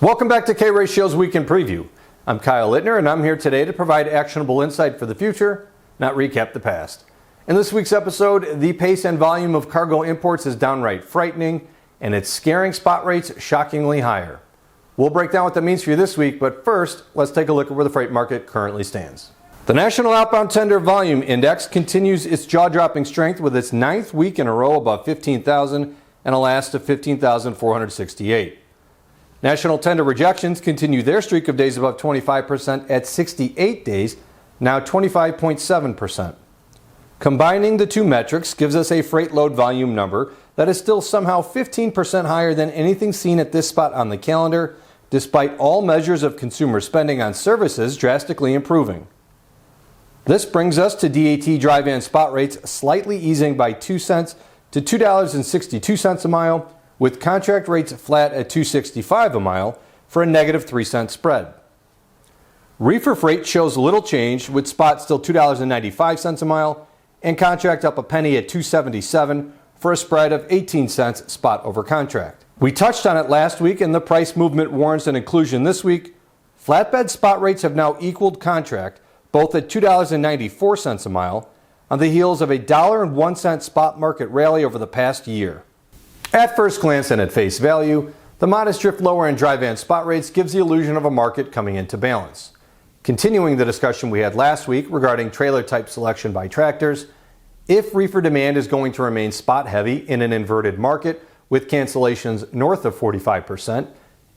Welcome back to K-Ratio's Weekend Preview. I'm Kyle Littner, and I'm here today to provide actionable insight for the future, not recap the past. In this week's episode, the pace and volume of cargo imports is downright frightening, and it's scaring spot rates shockingly higher. We'll break down what that means for you this week, but first, let's take a look at where the freight market currently stands. The National Outbound Tender Volume Index continues its jaw-dropping strength with its ninth week in a row above 15,000 and a last of 15,468. National tender rejections continue their streak of days above 25% at 68 days, now 25.7%. Combining the two metrics gives us a freight load volume number that is still somehow 15% higher than anything seen at this spot on the calendar, despite all measures of consumer spending on services drastically improving. This brings us to DAT dry van spot rates slightly easing by 2 cents to $2.62 a mile, with contract rates flat at $2.65 a mile for a negative 3 cent spread. Reefer freight shows little change, with spot still $2.95 a mile and contract up a penny at $2.77 for a spread of 18 cents spot over contract. We touched on it last week, and the price movement warrants an inclusion this week. Flatbed spot rates have now equaled contract, both at $2.94 a mile, on the heels of a $1.01 spot market rally over the past year. At first glance and at face value, the modest drift lower in dry van spot rates gives the illusion of a market coming into balance. Continuing the discussion we had last week regarding trailer type selection by tractors, if reefer demand is going to remain spot heavy in an inverted market with cancellations north of 45%,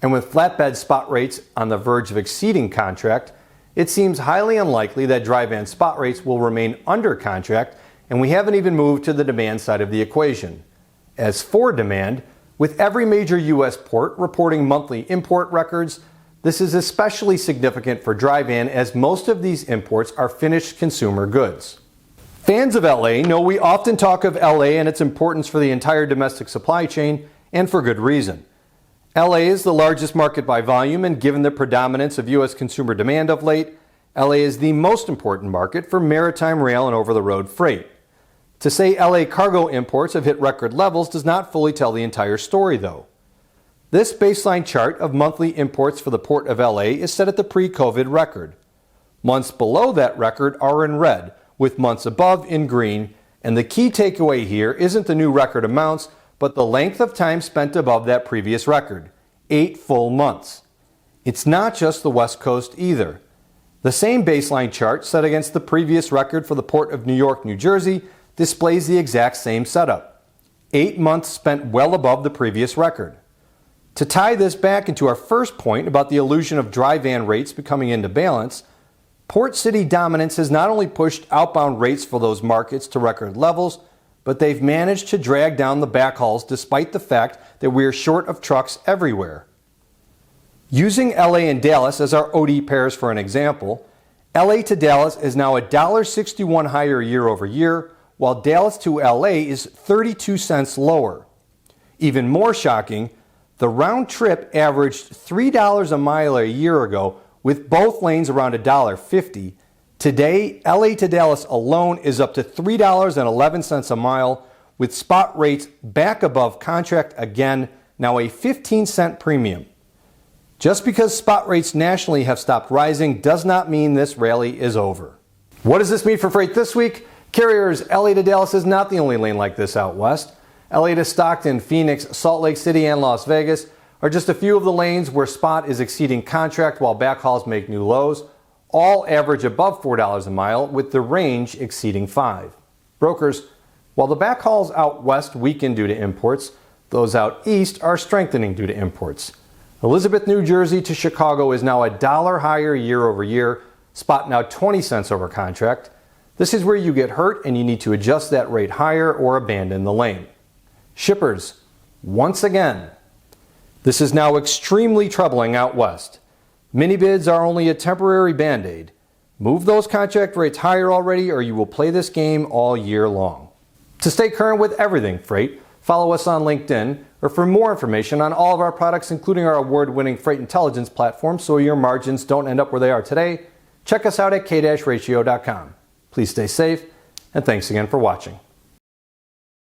and with flatbed spot rates on the verge of exceeding contract, it seems highly unlikely that dry van spot rates will remain under contract, and we haven't even moved to the demand side of the equation. As for demand, with every major U.S. port reporting monthly import records, this is especially significant for dry van, as most of these imports are finished consumer goods. Fans of LA know we often talk of LA and its importance for the entire domestic supply chain, and for good reason. LA is the largest market by volume, and given the predominance of U.S. consumer demand of late, LA is the most important market for maritime, rail, and over-the-road freight. To say LA cargo imports have hit record levels does not fully tell the entire story, though. This baseline chart of monthly imports for the Port of LA is set at the pre-COVID record. Months below that record are in red, with months above in green, and the key takeaway here isn't the new record amounts, but the length of time spent above that previous record, 8 full months. It's not just the West Coast either. The same baseline chart set against the previous record for the Port of New York, New Jersey, displays the exact same setup. 8 months spent well above the previous record. To tie this back into our first point about the illusion of dry van rates becoming into balance, port city dominance has not only pushed outbound rates for those markets to record levels, but they've managed to drag down the backhauls despite the fact that we are short of trucks everywhere. Using LA and Dallas as our OD pairs for an example, LA to Dallas is now $1.61 higher year over year, while Dallas to LA is 32 cents lower. Even more shocking, the round trip averaged $3 a mile a year ago, with both lanes around $1.50. Today, LA to Dallas alone is up to $3.11 a mile, with spot rates back above contract again, now a 15-cent premium. Just because spot rates nationally have stopped rising does not mean this rally is over. What does this mean for freight this week? Carriers, LA to Dallas is not the only lane like this out west. LA to Stockton, Phoenix, Salt Lake City, and Las Vegas are just a few of the lanes where spot is exceeding contract while backhauls make new lows. All average above $4 a mile, with the range exceeding $5. Brokers, while the backhauls out west weaken due to imports, those out east are strengthening due to imports. Elizabeth, New Jersey to Chicago is now $1 higher year over year, spot now 20 cents over contract. This is where you get hurt and you need to adjust that rate higher or abandon the lane. Shippers, once again, this is now extremely troubling out west. Mini bids are only a temporary band-aid. Move those contract rates higher already, or you will play this game all year long. To stay current with everything freight, follow us on LinkedIn, or for more information on all of our products, including our award-winning freight intelligence platform, so your margins don't end up where they are today, check us out at k-ratio.com. Please stay safe, and thanks again for watching.